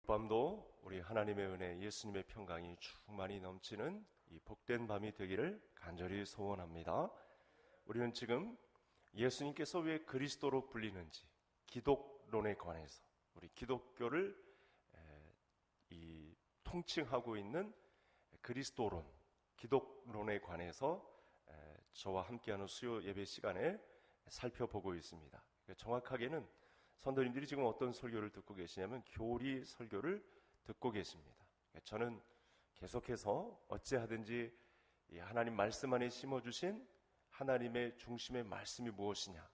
밤도 우리 하나님의 은혜, 예수님의 평강이 충만히 넘치는 이 복된 밤이 되기를 간절히 소원합니다. 우리는 지금 예수님께서 왜 그리스도로 불리는지 기독론에 관해서 우리 기독교를 통칭하고 있는 그리스도론, 기독론에 관해서 저와 함께하는 수요 예배 시간에 살펴보고 있습니다. 정확하게는 선도님들이 지금 어떤 설교를 듣고 계시냐면 교리 설교를 듣고 계십니다. 저는 계속해서 어찌하든지 하나님 말씀 안에 심어주신 하나님의 중심의 말씀이 무엇이냐,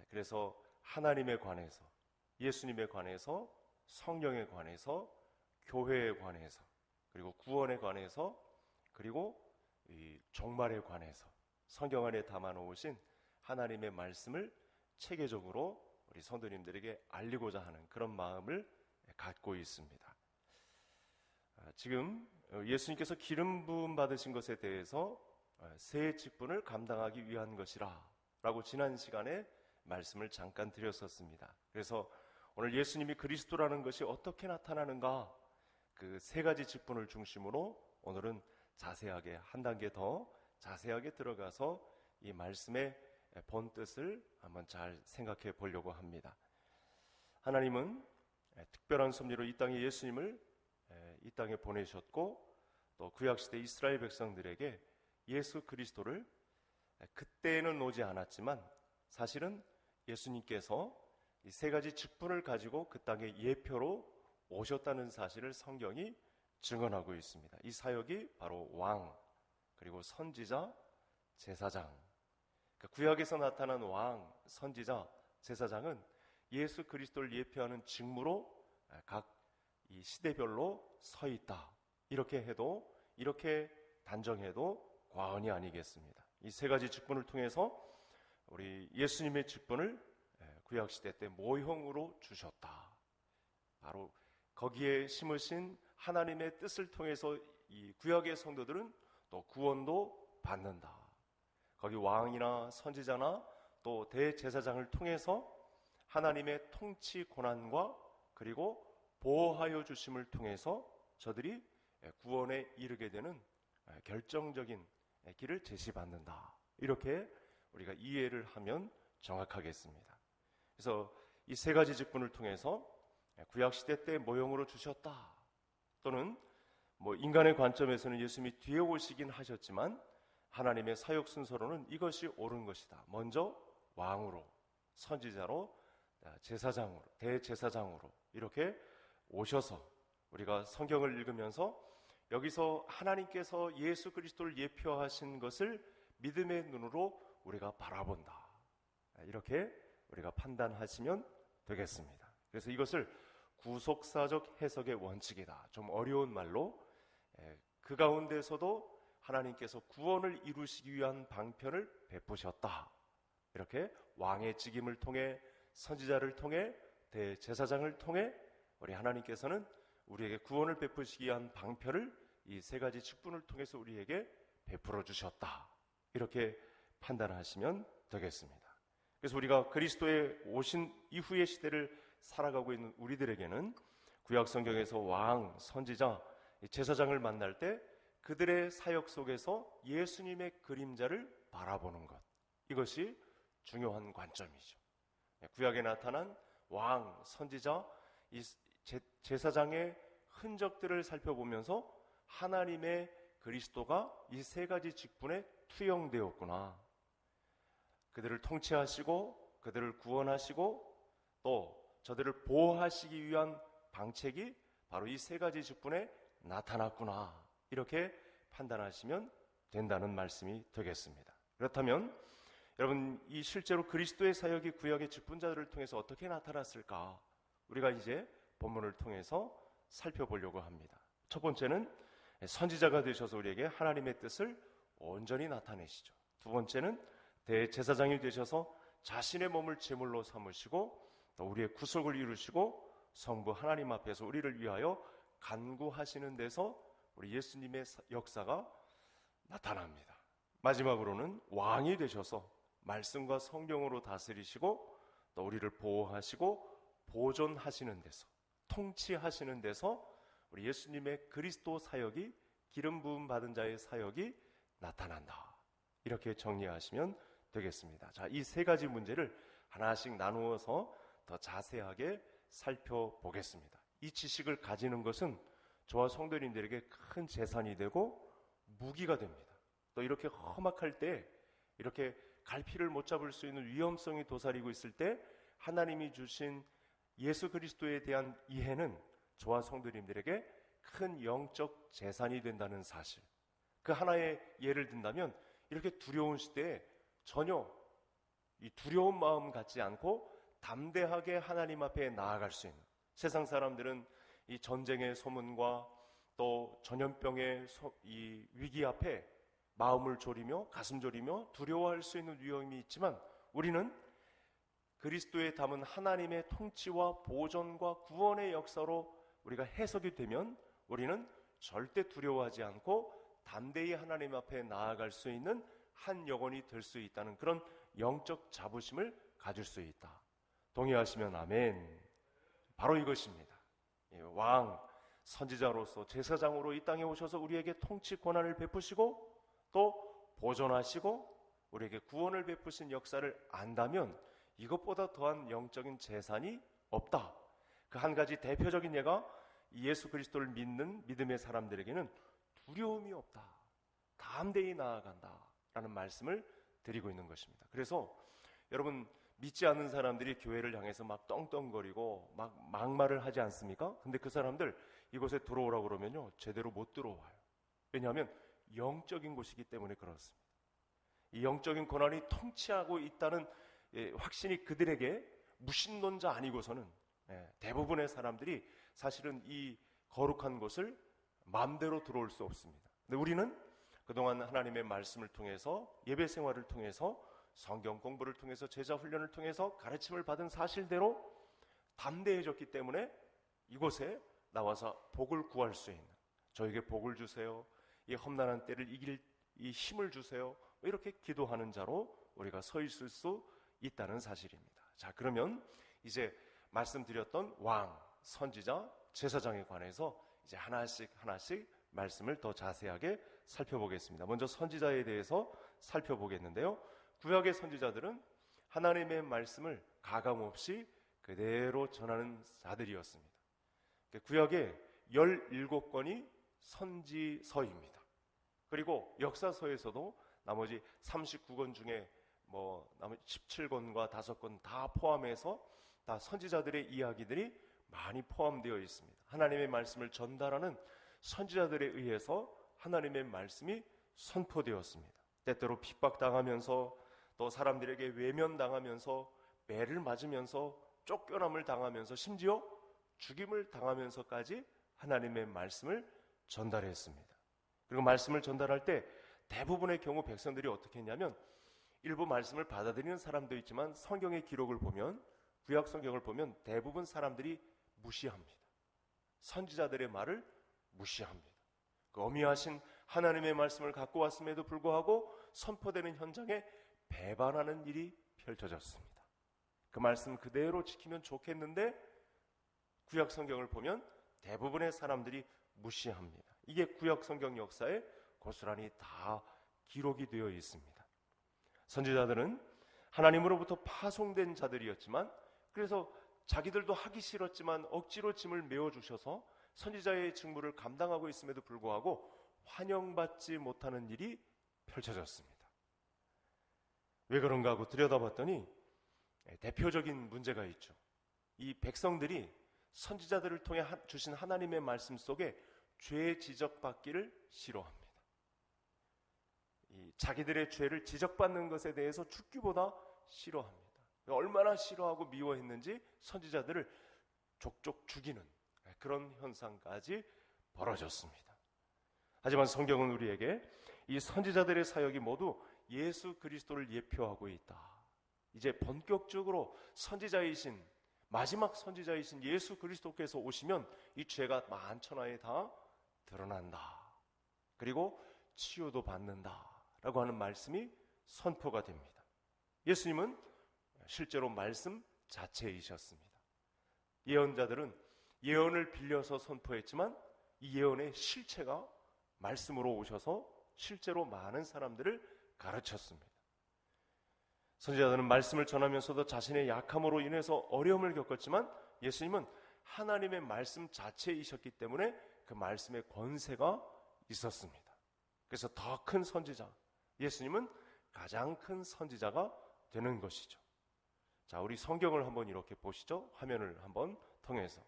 그래서 하나님에 관해서, 예수님에 관해서, 성령에 관해서, 교회에 관해서, 그리고 구원에 관해서, 그리고 이 종말에 관해서 성경 안에 담아 놓으신 하나님의 말씀을 체계적으로 우리 성도님들에게 알리고자 하는 그런 마음을 갖고 있습니다. 지금 예수님께서 기름 부음 받으신 것에 대해서 새 직분을 감당하기 위한 것이라 라고 지난 시간에 말씀을 잠깐 드렸었습니다. 그래서 오늘 예수님이 그리스도라는 것이 어떻게 나타나는가, 그 세 가지 직분을 중심으로 오늘은 자세하게 한 단계 더 자세하게 들어가서 이 말씀의 본 뜻을 한번 잘 생각해 보려고 합니다. 하나님은 특별한 섭리로 이 땅에 예수님을 이 땅에 보내셨고, 또 구약시대 이스라엘 백성들에게 예수 그리스도를 그때는 오지 않았지만 사실은 예수님께서 이 세 가지 직분을 가지고 그 땅에 예표로 오셨다는 사실을 성경이 증언하고 있습니다. 이 사역이 바로 왕, 그리고 선지자, 제사장. 구약에서 나타난 왕, 선지자, 제사장은 예수 그리스도를 예표하는 직무로 각 이 시대별로 서 있다. 이렇게 해도, 이렇게 단정해도 과언이 아니겠습니다. 이 세 가지 직분을 통해서 우리 예수님의 직분을 구약시대 때 모형으로 주셨다. 바로 거기에 심으신 하나님의 뜻을 통해서 이 구약의 성도들은 또 구원도 받는다. 거기 왕이나 선지자나 또 대제사장을 통해서 하나님의 통치 권한과 그리고 보호하여 주심을 통해서 저들이 구원에 이르게 되는 결정적인 길을 제시받는다. 이렇게 우리가 이해를 하면 정확하겠습니다. 그래서 이 세 가지 직분을 통해서 구약시대 때 모형으로 주셨다. 또는 인간의 관점에서는 예수님이 뒤에 오시긴 하셨지만 하나님의 사역 순서로는 이것이 옳은 것이다. 먼저 왕으로, 선지자로, 제사장으로, 대제사장으로 이렇게 오셔서 우리가 성경을 읽으면서 여기서 하나님께서 예수 그리스도를 예표하신 것을 믿음의 눈으로 우리가 바라본다. 이렇게 우리가 판단하시면 되겠습니다. 그래서 이것을 구속사적 해석의 원칙이다. 좀 어려운 말로 그 가운데서도 하나님께서 구원을 이루시기 위한 방편을 베푸셨다. 이렇게 왕의 직임을 통해, 선지자를 통해, 대제사장을 통해 우리 하나님께서는 우리에게 구원을 베푸시기 위한 방편을 이 세 가지 직분을 통해서 우리에게 베풀어 주셨다. 이렇게 판단하시면 되겠습니다. 그래서 우리가 그리스도의 오신 이후의 시대를 살아가고 있는 우리들에게는 구약 성경에서 왕, 선지자, 제사장을 만날 때 그들의 사역 속에서 예수님의 그림자를 바라보는 것, 이것이 중요한 관점이죠. 구약에 나타난 왕, 선지자, 이 제사장의 흔적들을 살펴보면서 하나님의 그리스도가 이 세 가지 직분에 투영되었구나. 그들을 통치하시고 그들을 구원하시고 또 저들을 보호하시기 위한 방책이 바로 이 세 가지 직분에 나타났구나. 이렇게 판단하시면 된다는 말씀이 되겠습니다. 그렇다면 여러분, 이 실제로 그리스도의 사역이 구약의 직분자들을 통해서 어떻게 나타났을까? 우리가 이제 본문을 통해서 살펴보려고 합니다. 첫 번째는 선지자가 되셔서 우리에게 하나님의 뜻을 온전히 나타내시죠. 두 번째는 대제사장이 되셔서 자신의 몸을 제물로 삼으시고 또 우리의 구속을 이루시고 성부 하나님 앞에서 우리를 위하여 간구하시는 데서 우리 예수님의 역사가 나타납니다. 마지막으로는 왕이 되셔서 말씀과 성령으로 다스리시고 또 우리를 보호하시고 보존하시는 데서 통치하시는 데서 우리 예수님의 그리스도 사역이, 기름 부음 받은 자의 사역이 나타난다. 이렇게 정리하시면 되겠습니다. 자, 이 세 가지 문제를 하나씩 나누어서 더 자세하게 살펴보겠습니다. 이 지식을 가지는 것은 저와 성도님들에게 큰 재산이 되고 무기가 됩니다. 또 이렇게 험악할 때, 이렇게 갈피를 못 잡을 수 있는 위험성이 도사리고 있을 때 하나님이 주신 예수 그리스도에 대한 이해는 저와 성도님들에게 큰 영적 재산이 된다는 사실. 그 하나의 예를 든다면, 이렇게 두려운 시대에 전혀 이 두려운 마음 갖지 않고 담대하게 하나님 앞에 나아갈 수 있는, 세상 사람들은 이 전쟁의 소문과 또 전염병의 이 위기 앞에 마음을 졸이며 가슴 졸이며 두려워할 수 있는 위험이 있지만, 우리는 그리스도에 담은 하나님의 통치와 보존과 구원의 역사로 우리가 해석이 되면 우리는 절대 두려워하지 않고 담대히 하나님 앞에 나아갈 수 있는 한 영혼이 될 수 있다는 그런 영적 자부심을 가질 수 있다. 동의하시면 아멘. 바로 이것입니다. 왕, 선지자로서, 제사장으로 이 땅에 오셔서 우리에게 통치 권한을 베푸시고 또 보존하시고 우리에게 구원을 베푸신 역사를 안다면 이것보다 더한 영적인 재산이 없다. 그 한 가지 대표적인 예가 예수 그리스도를 믿는 믿음의 사람들에게는 두려움이 없다, 담대히 나아간다 라는 말씀을 드리고 있는 것입니다. 그래서 여러분, 믿지 않는 사람들이 교회를 향해서 막 떵떵거리고 막 막말을 하지 않습니까? 근데 그 사람들 이곳에 들어오라고 그러면요, 제대로 못 들어와요. 왜냐하면 영적인 곳이기 때문에 그렇습니다. 이 영적인 권한이 통치하고 있다는 확신이 그들에게, 무신론자 아니고서는 대부분의 사람들이 사실은 이 거룩한 곳을 마음대로 들어올 수 없습니다. 근데 우리는 그동안 하나님의 말씀을 통해서, 예배 생활을 통해서, 성경 공부를 통해서, 제자 훈련을 통해서 가르침을 받은 사실대로 담대해졌기 때문에 이곳에 나와서 복을 구할 수 있는, 저에게 복을 주세요, 이 험난한 때를 이길 이 힘을 주세요, 이렇게 기도하는 자로 우리가 서 있을 수 있다는 사실입니다. 자, 그러면 이제 말씀드렸던 왕, 선지자, 제사장에 관해서 이제 하나씩 말씀을 더 자세하게 살펴보겠습니다. 먼저 선지자에 대해서 살펴보겠는데요, 구약의 선지자들은 하나님의 말씀을 가감없이 그대로 전하는 자들이었습니다. 구약에 17권이 선지서입니다. 그리고 역사서에서도 나머지 39권 중에 나머지 17권과 5권 다 포함해서 다 선지자들의 이야기들이 많이 포함되어 있습니다. 하나님의 말씀을 전달하는 선지자들에 의해서 하나님의 말씀이 선포되었습니다. 때때로 핍박당하면서, 또 사람들에게 외면당하면서, 매를 맞으면서, 쫓겨남을 당하면서, 심지어 죽임을 당하면서까지 하나님의 말씀을 전달했습니다. 그리고 말씀을 전달할 때 대부분의 경우 백성들이 어떻게 했냐면, 일부 말씀을 받아들이는 사람도 있지만 성경의 기록을 보면, 구약 성경을 보면 대부분 사람들이 무시합니다. 선지자들의 말을 무시합니다. 그 어미하신 하나님의 말씀을 갖고 왔음에도 불구하고 선포되는 현장에 배반하는 일이 펼쳐졌습니다. 그 말씀 그대로 지키면 좋겠는데 구약 성경을 보면 대부분의 사람들이 무시합니다. 이게 구약 성경 역사에 고스란히 다 기록이 되어 있습니다. 선지자들은 하나님으로부터 파송된 자들이었지만, 그래서 자기들도 하기 싫었지만 억지로 짐을 메워주셔서 선지자의 직무를 감당하고 있음에도 불구하고 환영받지 못하는 일이 펼쳐졌습니다. 왜 그런가 하고 들여다봤더니 대표적인 문제가 있죠. 이 백성들이 선지자들을 통해 주신 하나님의 말씀 속에 죄 지적받기를 싫어합니다. 이 자기들의 죄를 지적받는 것에 대해서 죽기보다 싫어합니다. 얼마나 싫어하고 미워했는지 선지자들을 족족 죽이는 그런 현상까지 벌어졌습니다. 하지만 성경은 우리에게 이 선지자들의 사역이 모두 예수 그리스도를 예표하고 있다. 이제 본격적으로 선지자이신, 마지막 선지자이신 예수 그리스도께서 오시면 이 죄가 만천하에 다 드러난다. 그리고 치유도 받는다 라고 하는 말씀이 선포가 됩니다. 예수님은 실제로 말씀 자체이셨습니다. 예언자들은 예언을 빌려서 선포했지만 이 예언의 실체가 말씀으로 오셔서 실제로 많은 사람들을 가르쳤습니다. 선지자들은 말씀을 전하면서도 자신의 약함으로 인해서 어려움을 겪었지만 예수님은 하나님의 말씀 자체이셨기 때문에 그 말씀의 권세가 있었습니다. 그래서 더 큰 선지자, 예수님은 가장 큰 선지자가 되는 것이죠. 자, 우리 성경을 한번 이렇게 보시죠. 화면을 한번 통해서.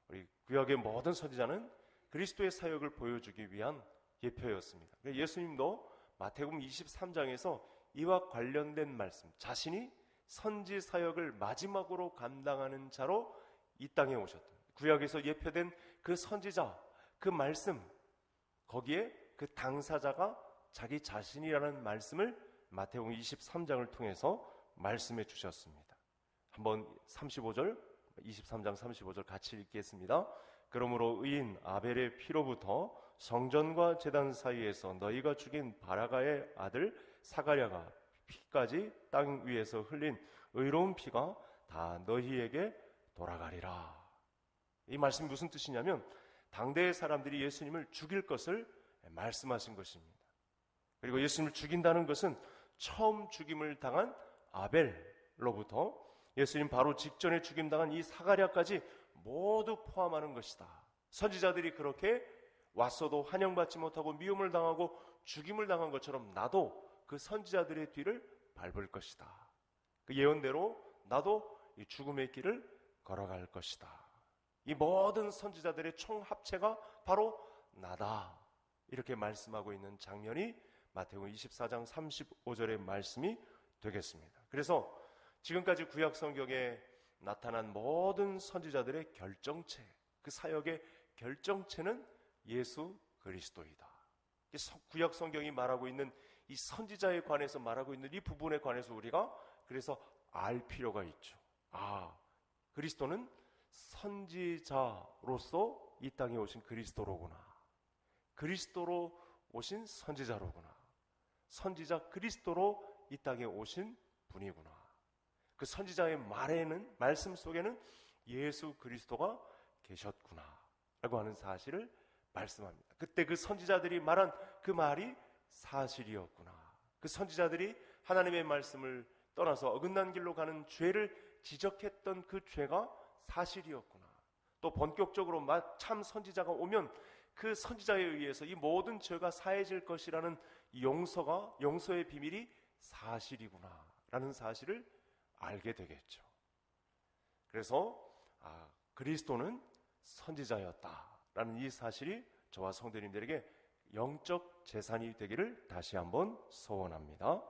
우리 구약의 모든 선지자는 그리스도의 사역을 보여주기 위한 예표였습니다. 예수님도 마태복음 23장에서 이와 관련된 말씀, 자신이 선지 사역을 마지막으로 감당하는 자로 이 땅에 오셨던, 구약에서 예표된 그 선지자, 그 말씀, 거기에 그 당사자가 자기 자신이라는 말씀을 마태복음 23장을 통해서 말씀해 주셨습니다. 한번 35절, 23장 35절 같이 읽겠습니다. 그러므로 의인 아벨의 피로부터 성전과 제단 사이에서 너희가 죽인 바라가의 아들 사가랴가 피까지 땅 위에서 흘린 의로운 피가 다 너희에게 돌아가리라. 이 말씀이 무슨 뜻이냐면 당대의 사람들이 예수님을 죽일 것을 말씀하신 것입니다. 그리고 예수님을 죽인다는 것은 처음 죽임을 당한 아벨로부터 예수님 바로 직전에 죽임당한 이 사가랴까지 모두 포함하는 것이다. 선지자들이 그렇게 왔어도 환영받지 못하고 미움을 당하고 죽임을 당한 것처럼 나도 그 선지자들의 뒤를 밟을 것이다. 그 예언대로 나도 이 죽음의 길을 걸어갈 것이다. 이 모든 선지자들의 총합체가 바로 나다. 이렇게 말씀하고 있는 장면이 마태복음 24장 35절의 말씀이 되겠습니다. 그래서 지금까지 구약 성경에 나타난 모든 선지자들의 결정체, 그 사역의 결정체는 예수 그리스도이다. 구약 성경이 말하고 있는 이 선지자에 관해서 말하고 있는 이 부분에 관해서 우리가 그래서 알 필요가 있죠. 아, 그리스도는 선지자로서 이 땅에 오신 그리스도로구나. 그리스도로 오신 선지자로구나. 선지자 그리스도로 이 땅에 오신 분이구나. 그 선지자의 말에는, 말씀 속에는 예수 그리스도가 계셨구나 라고 하는 사실을 말씀합니다. 그때 그 선지자들이 말한 그 말이 사실이었구나. 그 선지자들이 하나님의 말씀을 떠나서 어긋난 길로 가는 죄를 지적했던 그 죄가 사실이었구나. 또 본격적으로 참 선지자가 오면 그 선지자에 의해서 이 모든 죄가 사해질 것이라는 용서의 비밀이 사실이구나 라는 사실을 알게 되겠죠. 그래서 그리스도는 선지자였다라는 이 사실이 저와 성도님들에게 영적 재산이 되기를 다시 한번 소원합니다.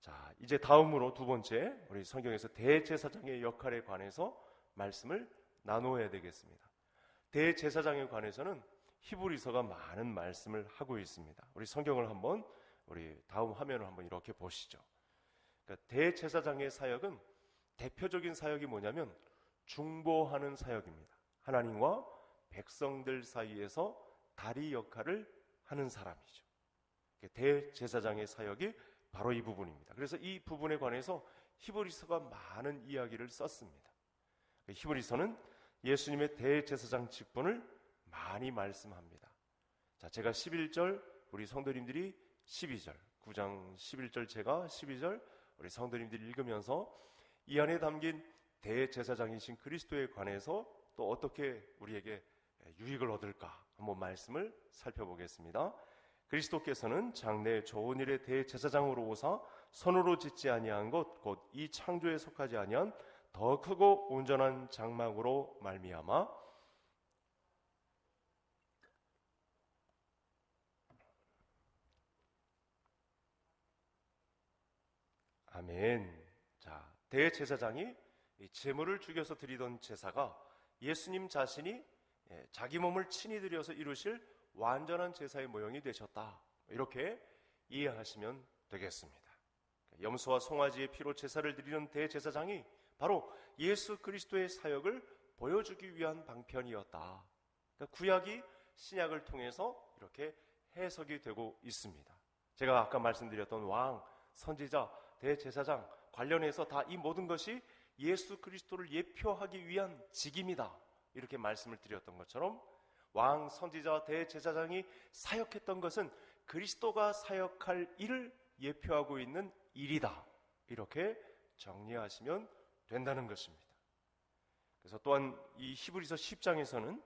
자, 이제 다음으로 두 번째, 우리 성경에서 대제사장의 역할에 관해서 말씀을 나누어야 되겠습니다. 대제사장에 관해서는 히브리서가 많은 말씀을 하고 있습니다. 우리 성경을 한번, 우리 다음 화면을 한번 이렇게 보시죠. 그러니까 대제사장의 사역은 대표적인 사역이 뭐냐면 중보하는 사역입니다. 하나님과 백성들 사이에서 다리 역할을 하는 사람이죠. 대제사장의 사역이 바로 이 부분입니다. 그래서 이 부분에 관해서 히브리서가 많은 이야기를 썼습니다. 히브리서는 예수님의 대제사장 직분을 많이 말씀합니다. 자, 제가 11절, 우리 성도님들이 12절, 9장 11절 제가 12절 우리 성도님들이 읽으면서 이 안에 담긴 대제사장이신 그리스도에 관해서 또 어떻게 우리에게 유익을 얻을까 한번 말씀을 살펴보겠습니다. 그리스도께서는 장래 좋은 일의 대제사장으로 오사 손으로 짓지 아니한 것 곧 이 창조에 속하지 아니한 더 크고 온전한 장막으로 말미암아 아멘. 자, 대제사장이 제물을 죽여서 드리던 제사가 예수님 자신이 자기 몸을 친히 드려서 이루실 완전한 제사의 모형이 되셨다. 이렇게 이해하시면 되겠습니다. 염소와 송아지의 피로 제사를 드리는 대제사장이 바로 예수 그리스도의 사역을 보여주기 위한 방편이었다. 그러니까 구약이 신약을 통해서 이렇게 해석이 되고 있습니다. 제가 아까 말씀드렸던 왕, 선지자, 대제사장 관련해서 다 이 모든 것이 예수 그리스도를 예표하기 위한 직임이다 이렇게 말씀을 드렸던 것처럼 왕, 선지자, 대제사장이 사역했던 것은 그리스도가 사역할 일을 예표하고 있는 일이다. 이렇게 정리하시면 된다는 것입니다. 그래서 또한 이 히브리서 10장에서는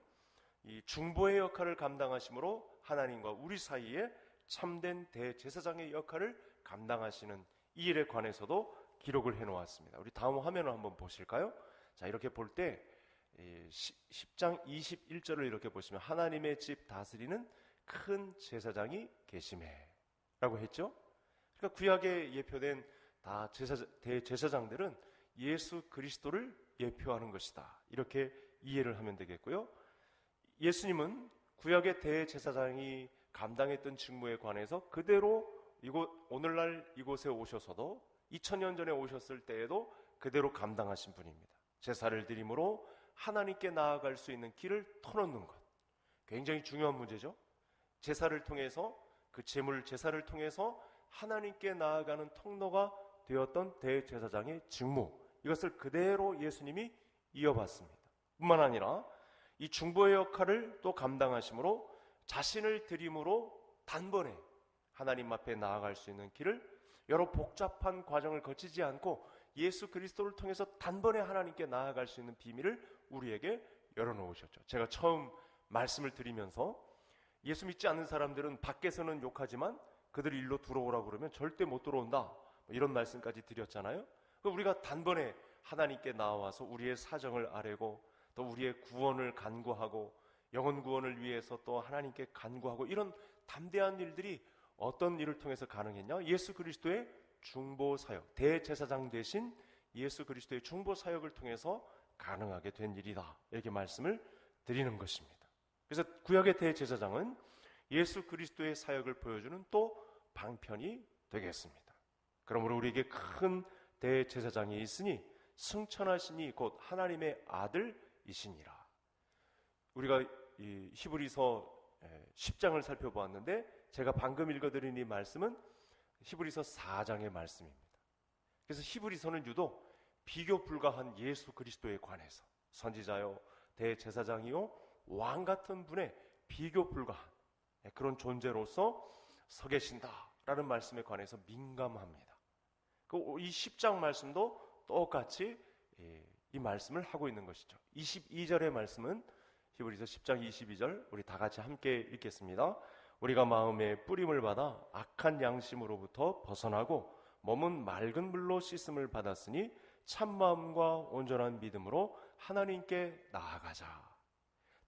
이 중보의 역할을 감당하심으로 하나님과 우리 사이에 참된 대제사장의 역할을 감당하시는 이 일에 관해서도 기록을 해놓았습니다. 우리 다음 화면을 한번 보실까요? 자, 이렇게 볼 때 10장 21절을 이렇게 보시면 하나님의 집 다스리는 큰 제사장이 계시매 라고 했죠. 그러니까 구약에 예표된 다 대제사장들은 예수 그리스도를 예표하는 것이다. 이렇게 이해를 하면 되겠고요. 예수님은 구약의 대제사장이 감당했던 직무에 관해서 그대로 오늘날 이곳에 오셔서도 2000년 전에 오셨을 때에도 그대로 감당하신 분입니다. 제사를 드림으로 하나님께 나아갈 수 있는 길을 터놓는 것, 굉장히 중요한 문제죠. 제사를 통해서, 그 제사를 통해서 하나님께 나아가는 통로가 되었던 대제사장의 직무, 이것을 그대로 예수님이 이어받습니다. 뿐만 아니라 이 중보의 역할을 또 감당하심으로 자신을 드림으로 단번에 하나님 앞에 나아갈 수 있는 길을 여러 복잡한 과정을 거치지 않고 예수 그리스도를 통해서 단번에 하나님께 나아갈 수 있는 비밀을 우리에게 열어놓으셨죠. 제가 처음 말씀을 드리면서 예수 믿지 않는 사람들은 밖에서는 욕하지만 그들 일로 들어오라고 그러면 절대 못 들어온다, 이런 말씀까지 드렸잖아요. 우리가 단번에 하나님께 나와서 우리의 사정을 아뢰고 또 우리의 구원을 간구하고 영혼 구원을 위해서 또 하나님께 간구하고, 이런 담대한 일들이 어떤 일을 통해서 가능했냐? 예수 그리스도의 중보 사역, 대제사장 대신 예수 그리스도의 중보 사역을 통해서 가능하게 된 일이다, 이렇게 말씀을 드리는 것입니다. 그래서 구약의 대제사장은 예수 그리스도의 사역을 보여주는 또 방편이 되겠습니다. 그러므로 우리에게 큰 대제사장이 있으니 승천하시니 곧 하나님의 아들이시니라. 우리가 이 히브리서 10장을 살펴보았는데 제가 방금 읽어드린 이 말씀은 히브리서 4장의 말씀입니다. 그래서 히브리서는 유독 비교 불가한 예수 그리스도에 관해서 선지자요, 대제사장이요, 왕 같은 분의 비교 불가한 그런 존재로서 서 계신다라는 말씀에 관해서 민감합니다. 이 10장 말씀도 똑같이 이 말씀을 하고 있는 것이죠. 22절의 말씀은 히브리서 10장 22절, 우리 다 같이 함께 읽겠습니다. 우리가 마음에 뿌림을 받아 악한 양심으로부터 벗어나고 몸은 맑은 물로 씻음을 받았으니 참마음과 온전한 믿음으로 하나님께 나아가자.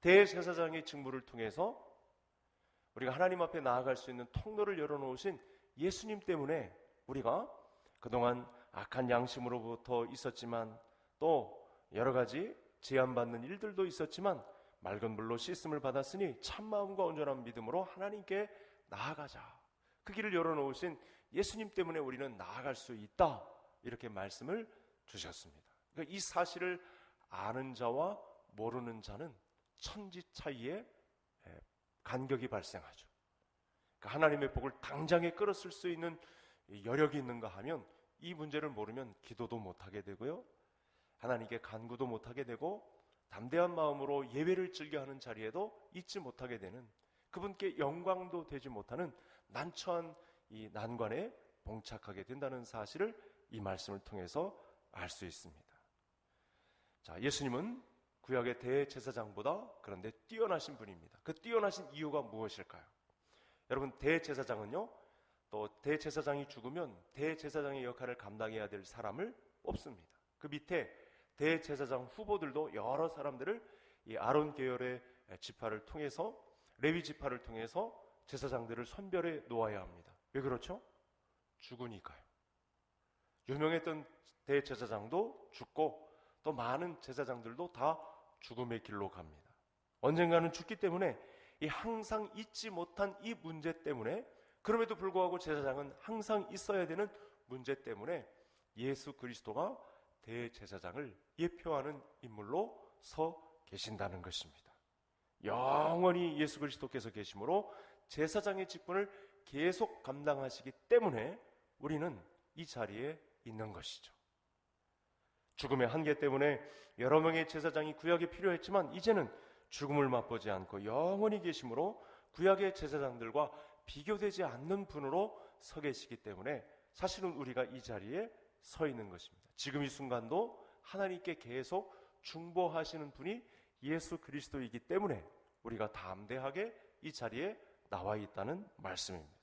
대제사장의 직무를 통해서 우리가 하나님 앞에 나아갈 수 있는 통로를 열어놓으신 예수님 때문에 우리가 그동안 악한 양심으로부터 있었지만 또 여러 가지 제한받는 일들도 있었지만 맑은 물로 씻음을 받았으니 참마음과 온전한 믿음으로 하나님께 나아가자. 그 길을 열어놓으신 예수님 때문에 우리는 나아갈 수 있다, 이렇게 말씀을 주셨습니다. 그러니까 이 사실을 아는 자와 모르는 자는 천지 차이에 간격이 발생하죠. 그러니까 하나님의 복을 당장에 끌어쓸 수 있는 여력이 있는가 하면 이 문제를 모르면 기도도 못하게 되고요, 하나님께 간구도 못하게 되고 담대한 마음으로 예배를 즐겨하는 자리에도 있지 못하게 되는, 그분께 영광도 되지 못하는 난처한 이 난관에 봉착하게 된다는 사실을 이 말씀을 통해서 알 수 있습니다. 자, 예수님은 구약의 대제사장보다 그런데 뛰어나신 분입니다. 그 뛰어나신 이유가 무엇일까요? 여러분, 대제사장은요, 또 대제사장이 죽으면 대제사장의 역할을 감당해야 될 사람을 뽑습니다. 그 밑에 대제사장 후보들도 여러 사람들을 이 아론 계열의 지파를 통해서, 레위 지파를 통해서 제사장들을 선별해 놓아야 합니다. 왜 그렇죠? 죽으니까요. 유명했던 대제사장도 죽고 또 많은 제사장들도 다 죽음의 길로 갑니다. 언젠가는 죽기 때문에 이 항상 잊지 못한 이 문제 때문에, 그럼에도 불구하고 제사장은 항상 있어야 되는 문제 때문에 예수 그리스도가 대제사장을 예표하는 인물로 서 계신다는 것입니다. 영원히 예수 그리스도께서 계심으로 제사장의 직분을 계속 감당하시기 때문에 우리는 이 자리에 있는 것이죠. 죽음의 한계 때문에 여러 명의 제사장이 구약에 필요했지만 이제는 죽음을 맛보지 않고 영원히 계심으로 구약의 제사장들과 비교되지 않는 분으로 서 계시기 때문에 사실은 우리가 이 자리에 서 있는 것입니다. 지금 이 순간도 하나님께 계속 중보하시는 분이 예수 그리스도이기 때문에 우리가 담대하게 이 자리에 나와 있다는 말씀입니다.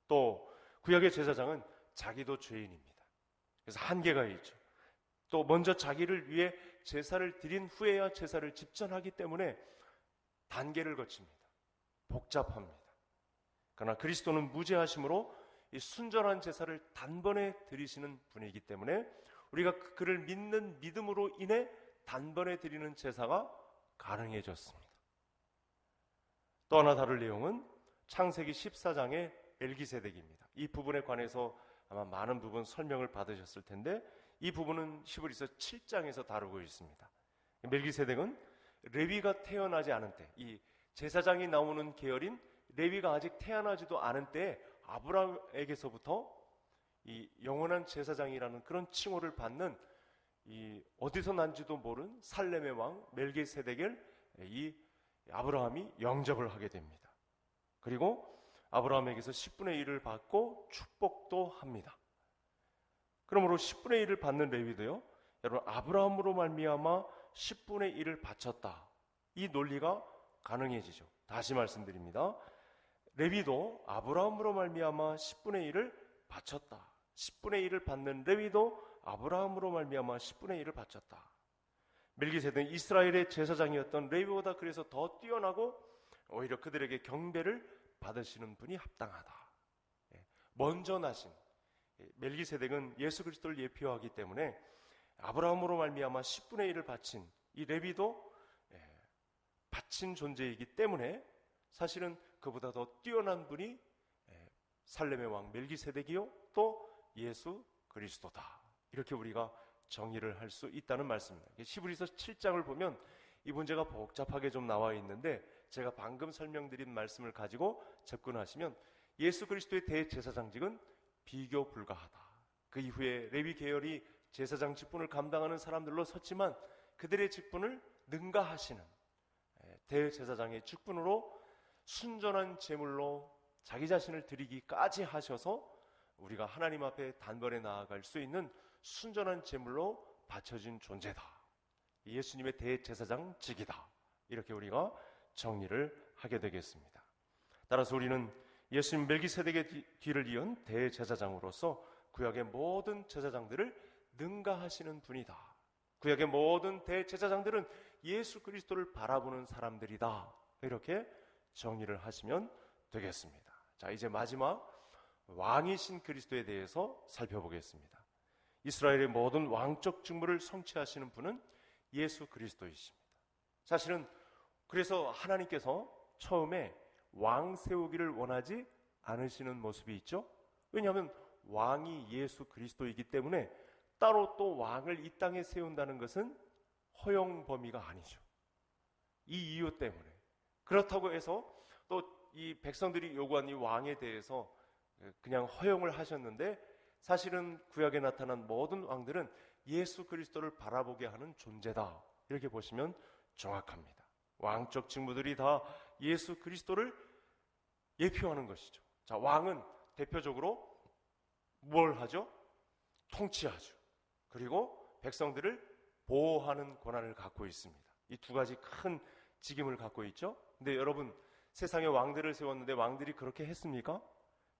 또 구약의 제사장은 자기도 죄인입니다. 그래서 한계가 있죠. 또 먼저 자기를 위해 제사를 드린 후에야 제사를 집전하기 때문에 단계를 거칩니다. 복잡합니다. 그러나 그리스도는 무죄하심으로 이 순전한 제사를 단번에 드리시는 분이기 때문에 우리가 그를 믿는 믿음으로 인해 단번에 드리는 제사가 가능해졌습니다. 또 하나 다룰 내용은 창세기 14장의 멜기세덱입니다. 이 부분에 관해서 아마 많은 부분 설명을 받으셨을 텐데 이 부분은 히브리서 7장에서 다루고 있습니다. 멜기세덱은 레위가 태어나지 않은 때, 이 제사장이 나오는 계열인 레위가 아직 태어나지도 않은 때에 아브라함에게서부터 이 영원한 제사장이라는 그런 칭호를 받는 이 어디서 난지도 모른 살렘의 왕 멜기세덱을 이 아브라함이 영접을 하게 됩니다. 그리고 아브라함에게서 10분의 1을 받고 축복도 합니다. 그러므로 10분의 1을 받는 레위도요, 여러분 아브라함으로 말미암아 10분의 1을 바쳤다. 이 논리가 가능해지죠. 다시 말씀드립니다. 레위도 아브라함으로 말미암아 10분의 1을 바쳤다. 10분의 1을 받는 레위도 아브라함으로 말미암아 10분의 1을 바쳤다. 멜기세덱은 이스라엘의 제사장이었던 레위보다 그래서 더 뛰어나고 오히려 그들에게 경배를 받으시는 분이 합당하다. 먼저 나신 멜기세덱은 예수 그리스도를 예표하기 때문에 아브라함으로 말미암아 10분의 1을 바친 이 레위도 바친 존재이기 때문에 사실은 그보다 더 뛰어난 분이 살렘의 왕 멜기세덱이요 또 예수 그리스도다. 이렇게 우리가 정의를 할 수 있다는 말씀입니다. 히브리서 7장을 보면 이 문제가 복잡하게 좀 나와 있는데 제가 방금 설명드린 말씀을 가지고 접근하시면 예수 그리스도의 대제사장직은 비교 불가하다. 그 이후에 레위 계열이 제사장 직분을 감당하는 사람들로 섰지만 그들의 직분을 능가하시는 대제사장의 직분으로 순전한 제물로 자기 자신을 드리기까지 하셔서 우리가 하나님 앞에 단번에 나아갈 수 있는 순전한 제물로 바쳐진 존재다. 예수님의 대제사장직이다. 이렇게 우리가 정리를 하게 되겠습니다. 따라서 우리는 예수님 멜기세덱의 뒤를 이은 대제사장으로서 구약의 모든 제사장들을 능가하시는 분이다. 구약의 모든 대제사장들은 예수 그리스도를 바라보는 사람들이다. 이렇게 정리를 하시면 되겠습니다. 자, 이제 마지막 왕이신 그리스도에 대해서 살펴보겠습니다. 이스라엘의 모든 왕적 직무를 성취하시는 분은 예수 그리스도이십니다. 사실은 그래서 하나님께서 처음에 왕 세우기를 원하지 않으시는 모습이 있죠. 왜냐하면 왕이 예수 그리스도이기 때문에 따로 또 왕을 이 땅에 세운다는 것은 허용 범위가 아니죠. 이 이유 때문에. 그렇다고 해서 또 이 백성들이 요구한 이 왕에 대해서 그냥 허용을 하셨는데 사실은 구약에 나타난 모든 왕들은 예수 그리스도를 바라보게 하는 존재다. 이렇게 보시면 정확합니다. 왕적 직무들이 다 예수 그리스도를 예표하는 것이죠. 자, 왕은 대표적으로 뭘 하죠? 통치하죠. 그리고 백성들을 보호하는 권한을 갖고 있습니다. 이 두 가지 큰 직임을 갖고 있죠. 근데 여러분, 세상에 왕들을 세웠는데 왕들이 그렇게 했습니까?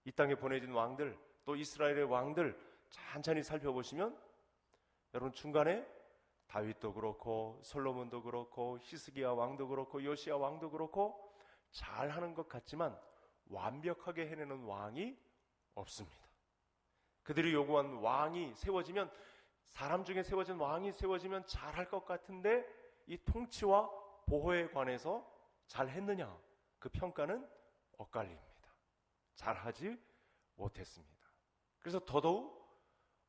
이 땅에 보내진 왕들, 또 이스라엘의 왕들 찬찬히 살펴보시면 여러분 중간에 다윗도 그렇고 솔로몬도 그렇고 히스기야 왕도 그렇고 요시야 왕도 그렇고 잘하는 것 같지만 완벽하게 해내는 왕이 없습니다. 그들이 요구한 왕이 세워지면, 사람 중에 세워진 왕이 세워지면 잘할 것 같은데 이 통치와 보호에 관해서 잘했느냐? 그 평가는 엇갈립니다. 잘하지 못했습니다. 그래서 더더욱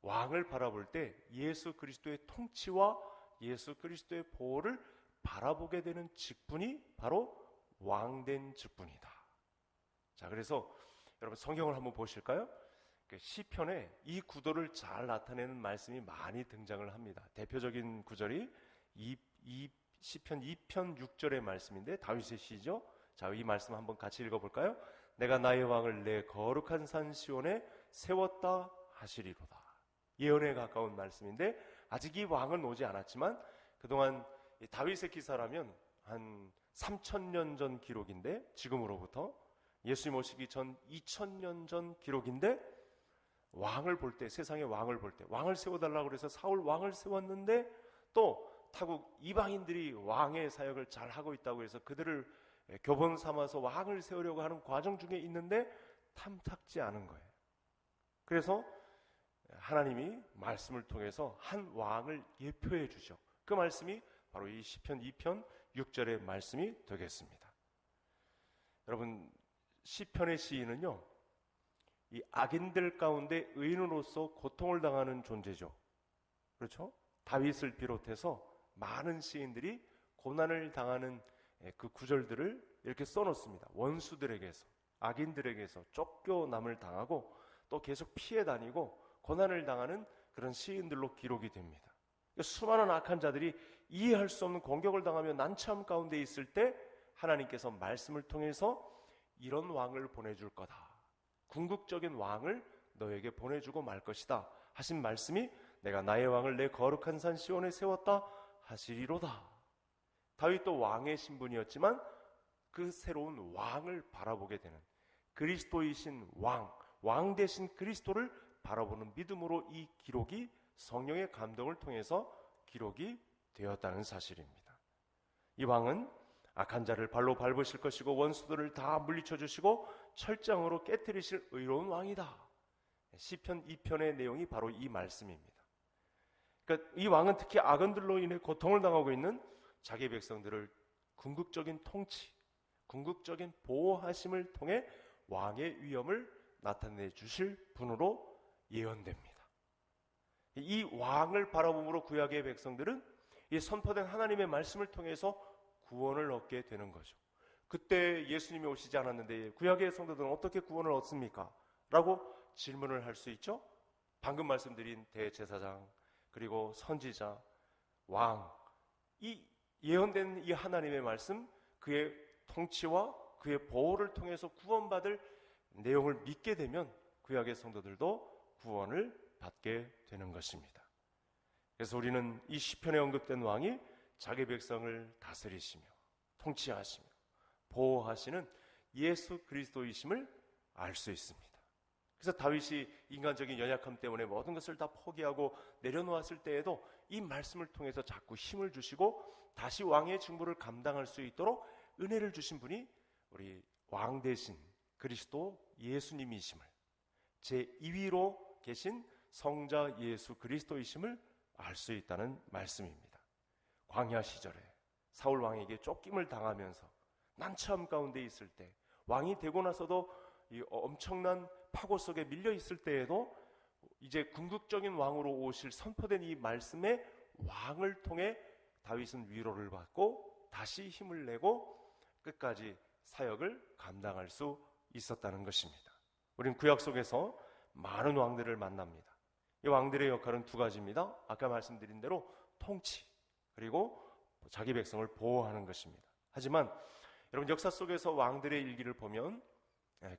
왕을 바라볼 때 예수 그리스도의 통치와 예수 그리스도의 보호를 바라보게 되는 직분이 바로 왕된 직분이다. 자, 그래서 여러분 성경을 한번 보실까요? 시편에 이 구도를 잘 나타내는 말씀이 많이 등장을 합니다. 대표적인 구절이 시편 2편 6절의 말씀인데 다윗의 시죠. 자, 이 말씀 한번 같이 읽어볼까요? 내가 나의 왕을 내 거룩한 산 시온에 세웠다 하시리로다. 예언에 가까운 말씀인데 아직 이 왕은 오지 않았지만 그동안 다윗의 기사라면 한 3000년 전 기록인데, 지금으로부터 예수님 오시기 전 2000년 전 기록인데, 왕을 볼 때, 세상의 왕을 볼 때 왕을 세워달라고 그래서 사울 왕을 세웠는데, 또 타국 이방인들이 왕의 사역을 잘 하고 있다고 해서 그들을 교본 삼아서 왕을 세우려고 하는 과정 중에 있는데 탐탁지 않은 거예요. 그래서 하나님이 말씀을 통해서 한 왕을 예표해 주죠. 그 말씀이 바로 이 시편 2편 6절의 말씀이 되겠습니다. 여러분, 시편의 시인은요, 이 악인들 가운데 의인으로서 고통을 당하는 존재죠. 그렇죠? 다윗을 비롯해서 많은 시인들이 고난을 당하는 그 구절들을 이렇게 써놓습니다. 원수들에게서, 악인들에게서 쫓겨남을 당하고 또 계속 피해 다니고 고난을 당하는 그런 시인들로 기록이 됩니다. 수많은 악한 자들이 이해할 수 없는 공격을 당하며 난처함 가운데 있을 때 하나님께서 말씀을 통해서 이런 왕을 보내줄 거다, 궁극적인 왕을 너에게 보내주고 말 것이다 하신 말씀이 내가 나의 왕을 내 거룩한 산 시온에 세웠다 하시리로다. 다윗도 왕의 신분이었지만 그 새로운 왕을 바라보게 되는, 그리스도이신 왕 대신 그리스도를 바라보는 믿음으로 이 기록이 성령의 감동을 통해서 기록이 되었다는 사실입니다. 이 왕은 악한 자를 발로 밟으실 것이고 원수들을 다 물리쳐 주시고 철장으로 깨뜨리실 의로운 왕이다. 시편 2편의 내용이 바로 이 말씀입니다. 그러니까 이 왕은 특히 악인들로 인해 고통을 당하고 있는 자기 백성들을 궁극적인 통치, 궁극적인 보호하심을 통해 왕의 위엄을 나타내 주실 분으로 예언됩니다. 이 왕을 바라봄으로 구약의 백성들은 이 선포된 하나님의 말씀을 통해서 구원을 얻게 되는 거죠. 그때 예수님이 오시지 않았는데 구약의 성도들은 어떻게 구원을 얻습니까? 라고 질문을 할 수 있죠. 방금 말씀드린 대제사장, 그리고 선지자, 왕, 이 예언된 이 하나님의 말씀, 그의 통치와 그의 보호를 통해서 구원받을 내용을 믿게 되면 구약의 성도들도 구원을 받게 되는 것입니다. 그래서 우리는 이 시편에 언급된 왕이 자기 백성을 다스리시며 통치하시며 보호하시는 예수 그리스도이심을 알 수 있습니다. 그래서 다윗이 인간적인 연약함 때문에 모든 것을 다 포기하고 내려놓았을 때에도 이 말씀을 통해서 자꾸 힘을 주시고 다시 왕의 직무를 감당할 수 있도록 은혜를 주신 분이 우리 왕 대신 그리스도 예수님이심을, 제2위로 계신 성자 예수 그리스도이심을 알 수 있다는 말씀입니다. 광야 시절에 사울 왕에게 쫓김을 당하면서 난처함 가운데 있을 때, 왕이 되고 나서도 이 엄청난 파고 속에 밀려 있을 때에도 이제 궁극적인 왕으로 오실 선포된 이 말씀의 왕을 통해 다윗은 위로를 받고 다시 힘을 내고 끝까지 사역을 감당할 수 있었다는 것입니다. 우리는 구약 속에서 많은 왕들을 만납니다. 이 왕들의 역할은 두 가지입니다. 아까 말씀드린 대로 통치, 그리고 자기 백성을 보호하는 것입니다. 하지만 여러분, 역사 속에서 왕들의 일기를 보면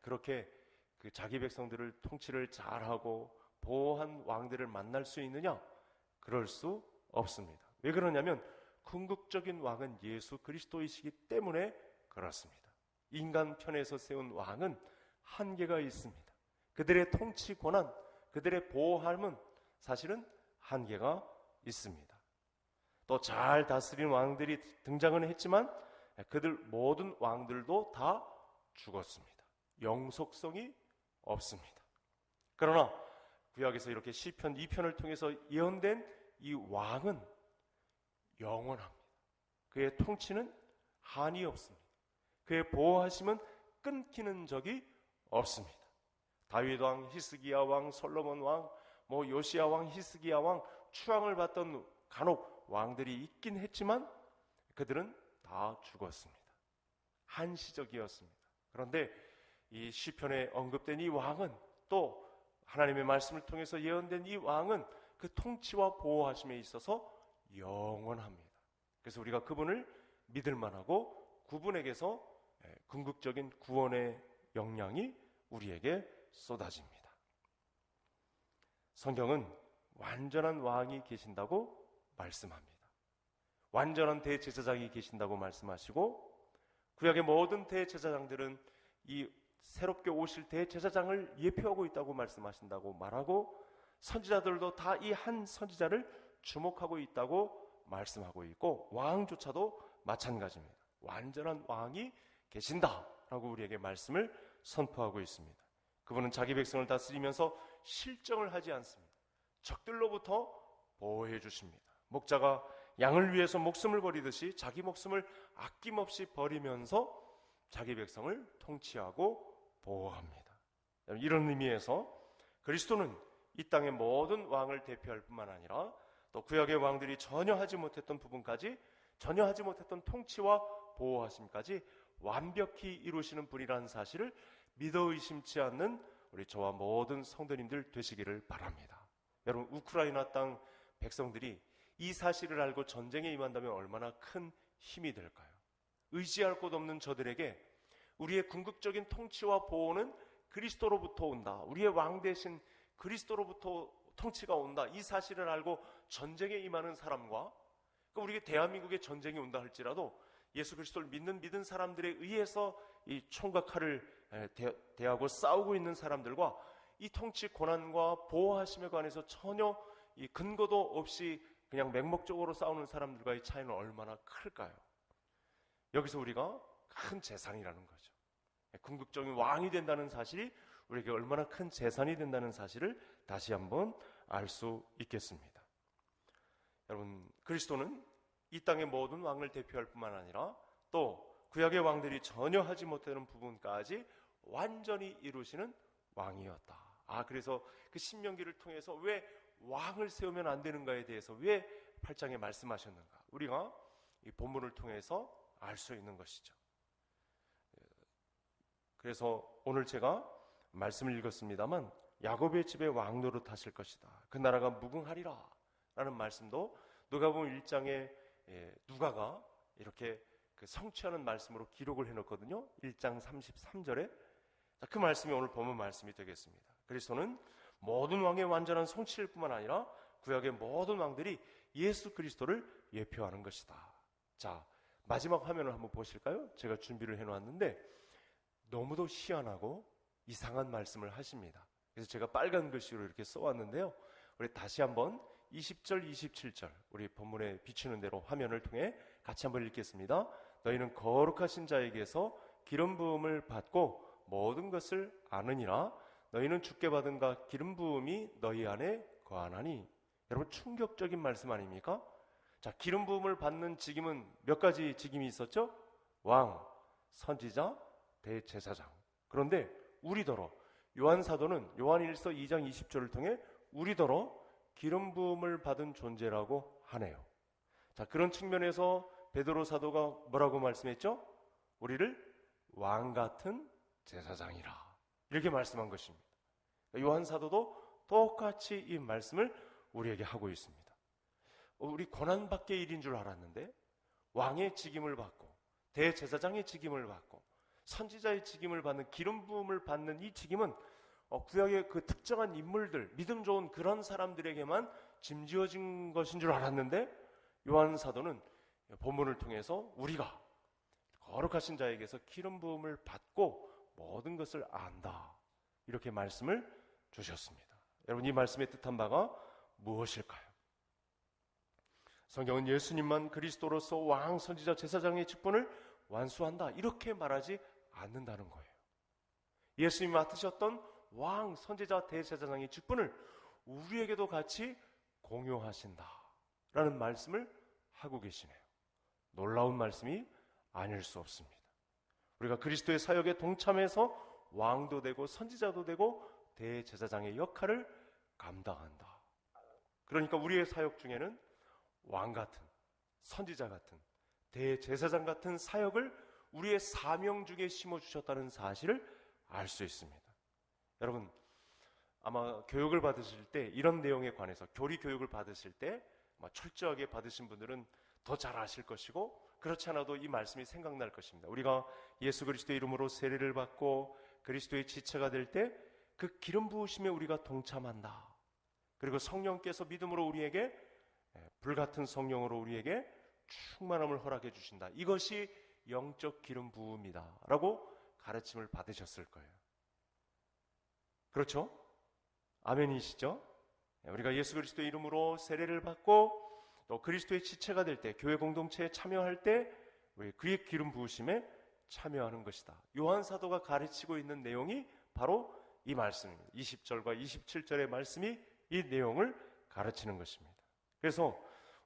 그렇게 그 자기 백성들을 통치를 잘하고 보호한 왕들을 만날 수 있느냐? 그럴 수 없습니다. 왜 그러냐면 궁극적인 왕은 예수 그리스도이시기 때문에 그렇습니다. 인간 편에서 세운 왕은 한계가 있습니다. 그들의 통치 권한, 그들의 보호함은 사실은 한계가 있습니다. 또 잘 다스린 왕들이 등장은 했지만 그들 모든 왕들도 다 죽었습니다. 영속성이 없습니다. 그러나 구약에서 이렇게 시편 2편을 통해서 예언된 이 왕은 영원합니다. 그의 통치는 한이 없습니다. 그의 보호하심은 끊기는 적이 없습니다. 다윗 왕, 히스기야 왕, 솔로몬 왕, 요시야 왕, 히스기야 왕, 추앙을 받던 간혹 왕들이 있긴 했지만 그들은 다 죽었습니다. 한시적이었습니다. 그런데 이 시편에 언급된 이 왕은 또 하나님의 말씀을 통해서 예언된 이 왕은 그 통치와 보호하심에 있어서 영원합니다. 그래서 우리가 그분을 믿을 만하고 그분에게서 궁극적인 구원의 역량이 우리에게 쏟아집니다. 성경은 완전한 왕이 계신다고 말씀합니다. 완전한 대제사장이 계신다고 말씀하시고, 구약의 모든 대제사장들은 이 새롭게 오실 대제사장을 예표하고 있다고 말씀하신다고 말하고, 선지자들도 다 이 한 선지자를 주목하고 있다고 말씀하고 있고, 왕조차도 마찬가지입니다. 완전한 왕이 계신다라고 우리에게 말씀을 선포하고 있습니다. 그분은 자기 백성을 다스리면서 실정을 하지 않습니다. 적들로부터 보호해 주십니다. 목자가 양을 위해서 목숨을 버리듯이 자기 목숨을 아낌없이 버리면서 자기 백성을 통치하고 보호합니다. 이런 의미에서 그리스도는 이 땅의 모든 왕을 대표할 뿐만 아니라 또 구약의 왕들이 전혀 하지 못했던 부분까지, 전혀 하지 못했던 통치와 보호하심까지 완벽히 이루시는 분이라는 사실을 믿어 의심치 않는 우리 저와 모든 성도님들 되시기를 바랍니다. 여러분, 우크라이나 땅 백성들이 이 사실을 알고 전쟁에 임한다면 얼마나 큰 힘이 될까요? 의지할 곳 없는 저들에게 우리의 궁극적인 통치와 보호는 그리스도로부터 온다, 우리의 왕 대신 그리스도로부터 통치가 온다, 이 사실을 알고 전쟁에 임하는 사람과, 우리가 대한민국에 전쟁이 온다 할지라도 예수 그리스도를 믿는 사람들에 의해서 이 총과 칼을 대하고 싸우고 있는 사람들과 이 통치 고난과 보호하심에 관해서 전혀 이 근거도 없이 그냥 맹목적으로 싸우는 사람들과의 차이는 얼마나 클까요? 여기서 우리가 큰 재산이라는 거죠. 궁극적인 왕이 된다는 사실이 우리에게 얼마나 큰 재산이 된다는 사실을 다시 한번 알 수 있겠습니다. 여러분, 그리스도는 이 땅의 모든 왕을 대표할 뿐만 아니라 또 구약의 왕들이 전혀 하지 못하는 부분까지 완전히 이루시는 왕이었다. 그래서 그 신명기를 통해서 왜 왕을 세우면 안 되는가에 대해서 왜 8장에 말씀하셨는가, 우리가 이 본문을 통해서 알 수 있는 것이죠. 그래서 오늘 제가 말씀을 읽었습니다만, 야곱의 집에 왕 노릇하실 것이다, 그 나라가 무궁하리라 라는 말씀도 누가복음 1장에 누가가 이렇게 그 성취하는 말씀으로 기록을 해놓거든요. 1장 33절에 그 말씀이 오늘 본문 말씀이 되겠습니다. 그리스도는 모든 왕의 완전한 성취일 뿐만 아니라 구약의 모든 왕들이 예수 그리스도를 예표하는 것이다. 자, 마지막 화면을 한번 보실까요? 제가 준비를 해놓았는데 너무도 희한하고 이상한 말씀을 하십니다. 그래서 제가 빨간 글씨로 이렇게 써왔는데요, 우리 다시 한번 20절, 27절 우리 본문에 비추는 대로 화면을 통해 같이 한번 읽겠습니다. 너희는 거룩하신 자에게서 기름 부음을 받고 모든 것을 아느니라. 너희는 주께 받은 가 기름 부음이 너희 안에 거하나니. 여러분, 충격적인 말씀 아닙니까? 자, 기름 부음을 받는 직임은 몇 가지 직임이 있었죠? 왕, 선지자, 대제사장. 그런데 우리더러 요한 사도는 요한일서 2장 20절을 통해 우리더러 기름 부음을 받은 존재라고 하네요. 자, 그런 측면에서 베드로 사도가 뭐라고 말씀했죠? 우리를 왕 같은 제사장이라, 이렇게 말씀한 것입니다. 요한 사도도 똑같이 이 말씀을 우리에게 하고 있습니다. 우리 고난받게 일인 줄 알았는데 왕의 직임을 받고 대제사장의 직임을 받고 선지자의 직임을 받는, 기름 부음을 받는 이 직임은 구약의 그 특정한 인물들, 믿음 좋은 그런 사람들에게만 짐지어진 것인 줄 알았는데 요한 사도는 본문을 통해서 우리가 거룩하신 자에게서 기름 부음을 받고 모든 것을 안다, 이렇게 말씀을 주셨습니다. 여러분, 이 말씀의 뜻한 바가 무엇일까요? 성경은 예수님만 그리스도로서 왕, 선지자, 제사장의 직분을 완수한다, 이렇게 말하지 않는다는 거예요. 예수님이 맡으셨던 왕, 선지자, 대제사장의 직분을 우리에게도 같이 공유하신다라는 말씀을 하고 계시네요. 놀라운 말씀이 아닐 수 없습니다. 우리가 그리스도의 사역에 동참해서 왕도 되고 선지자도 되고 대제사장의 역할을 감당한다. 그러니까 우리의 사역 중에는 왕 같은, 선지자 같은, 대제사장 같은 사역을 우리의 사명 중에 심어주셨다는 사실을 알 수 있습니다. 여러분, 아마 교육을 받으실 때 이런 내용에 관해서 교리 교육을 받으실 때 철저하게 받으신 분들은 더 잘 아실 것이고, 그렇지 않아도 이 말씀이 생각날 것입니다. 우리가 예수 그리스도의 이름으로 세례를 받고 그리스도의 지체가 될 때 그 기름 부으심에 우리가 동참한다. 그리고 성령께서 믿음으로 우리에게 불같은 성령으로 우리에게 충만함을 허락해 주신다. 이것이 영적 기름 부음이다 라고 가르침을 받으셨을 거예요. 그렇죠? 아멘이시죠? 우리가 예수 그리스도의 이름으로 세례를 받고 또 그리스도의 지체가 될 때, 교회 공동체에 참여할 때 우리 그의 기름 부으심에 참여하는 것이다. 요한 사도가 가르치고 있는 내용이 바로 이 말씀입니다. 20절과 27절의 말씀이 이 내용을 가르치는 것입니다. 그래서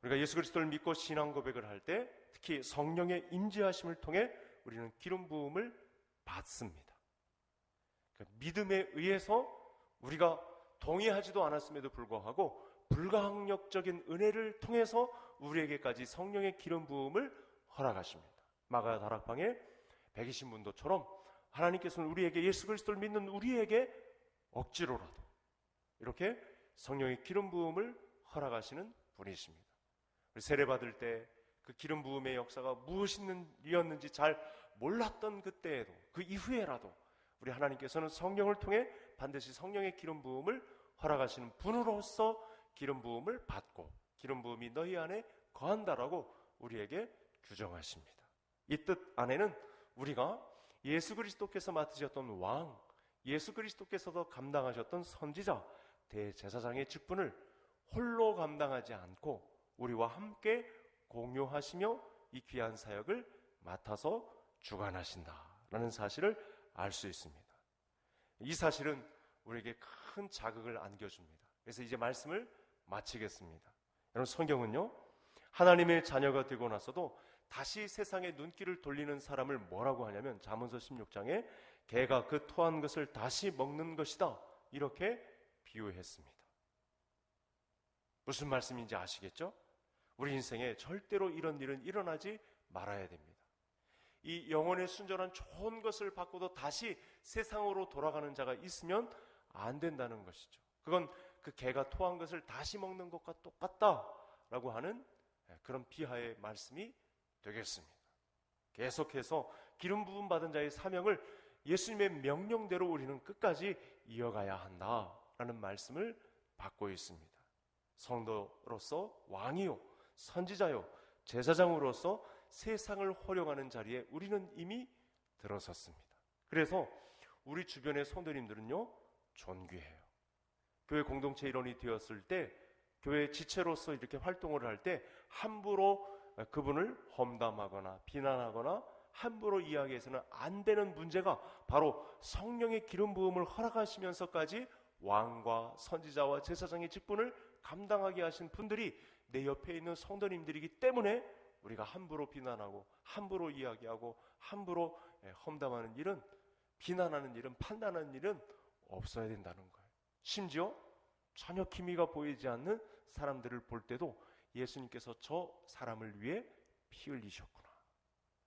우리가 예수 그리스도를 믿고 신앙 고백을 할 때 특히 성령의 임재하심을 통해 우리는 기름 부음을 받습니다. 그러니까 믿음에 의해서 우리가 동의하지도 않았음에도 불구하고 불가항력적인 은혜를 통해서 우리에게까지 성령의 기름 부음을 허락하십니다. 마가 다락방에 120문도처럼 하나님께서는 우리에게, 예수 그리스도를 믿는 우리에게 억지로라도 이렇게 성령의 기름 부음을 허락하시는 분이십니다. 세례 받을 때 그 기름 부음의 역사가 무엇이었는지 잘 몰랐던 그때에도, 그 이후에라도 우리 하나님께서는 성령을 통해 반드시 성령의 기름 부음을 허락하시는 분으로서 기름 부음을 받고 기름 부음이 너희 안에 거한다라고 우리에게 규정하십니다. 이 뜻 안에는 우리가 예수 그리스도께서 맡으셨던 왕, 예수 그리스도께서도 감당하셨던 선지자, 대제사장의 직분을 홀로 감당하지 않고 우리와 함께 공유하시며 이 귀한 사역을 맡아서 주관하신다라는 사실을 알 수 있습니다. 이 사실은 우리에게 큰 자극을 안겨줍니다. 그래서 이제 말씀을 마치겠습니다. 여러분, 성경은요, 하나님의 자녀가 되고 나서도 다시 세상에 눈길을 돌리는 사람을 뭐라고 하냐면 잠언서 16장에 개가 그 토한 것을 다시 먹는 것이다, 이렇게 비유했습니다. 무슨 말씀인지 아시겠죠? 우리 인생에 절대로 이런 일은 일어나지 말아야 됩니다. 이 영혼의 순전한 좋은 것을 받고도 다시 세상으로 돌아가는 자가 있으면 안 된다는 것이죠. 그건 그 개가 토한 것을 다시 먹는 것과 똑같다라고 하는 그런 비하의 말씀이 되겠습니다. 계속해서 기름 부음 받은 자의 사명을 예수님의 명령대로 우리는 끝까지 이어가야 한다라는 말씀을 받고 있습니다. 성도로서 왕이요, 선지자요, 제사장으로서 세상을 호령하는 자리에 우리는 이미 들어섰습니다. 그래서 우리 주변의 성도님들은요, 존귀해요. 교회 공동체 일원이 되었을 때, 교회 지체로서 이렇게 활동을 할 때 함부로 그분을 험담하거나 비난하거나 함부로 이야기해서는 안 되는 문제가 바로 성령의 기름 부음을 허락하시면서까지 왕과 선지자와 제사장의 직분을 감당하게 하신 분들이 내 옆에 있는 성도님들이기 때문에 우리가 함부로 비난하고 함부로 이야기하고 함부로 험담하는 일은, 비난하는 일은, 판단하는 일은 없어야 된다는 거예요. 심지어 전혀 기미가 보이지 않는 사람들을 볼 때도 예수님께서 저 사람을 위해 피 흘리셨구나,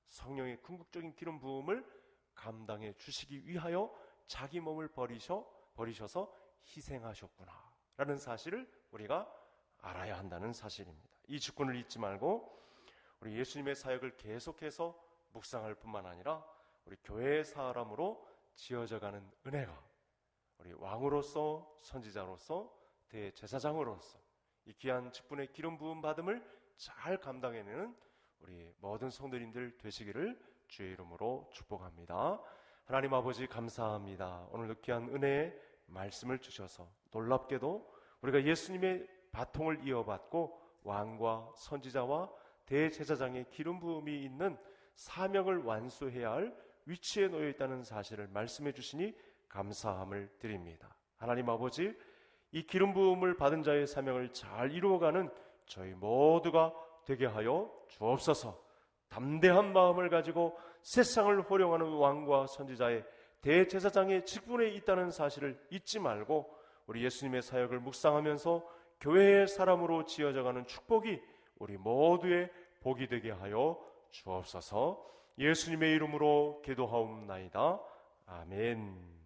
성령의 궁극적인 기름 부음을 감당해 주시기 위하여 자기 몸을 버리셔서 희생하셨구나 라는 사실을 우리가 알아야 한다는 사실입니다. 이 직분을 잊지 말고 우리 예수님의 사역을 계속해서 묵상할 뿐만 아니라 우리 교회의 사람으로 지어져가는 은혜가 우리 왕으로서, 선지자로서, 대제사장으로서 이 귀한 직분의 기름 부음 받음을 잘 감당해내는 우리 모든 성도님들 되시기를 주의 이름으로 축복합니다. 하나님 아버지, 감사합니다. 오늘 귀한 은혜의 말씀을 주셔서 놀랍게도 우리가 예수님의 바통을 이어받고 왕과 선지자와 대제사장의 기름 부음이 있는 사명을 완수해야 할 위치에 놓여 있다는 사실을 말씀해 주시니 감사함을 드립니다. 하나님 아버지, 이 기름 부음을 받은 자의 사명을 잘 이루어가는 저희 모두가 되게 하여 주옵소서. 담대한 마음을 가지고 세상을 호령하는 왕과 선지자의 대제사장의 직분에 있다는 사실을 잊지 말고 우리 예수님의 사역을 묵상하면서 교회의 사람으로 지어져가는 축복이 우리 모두의 복이 되게 하여 주옵소서. 예수님의 이름으로 기도하옵나이다. 아멘.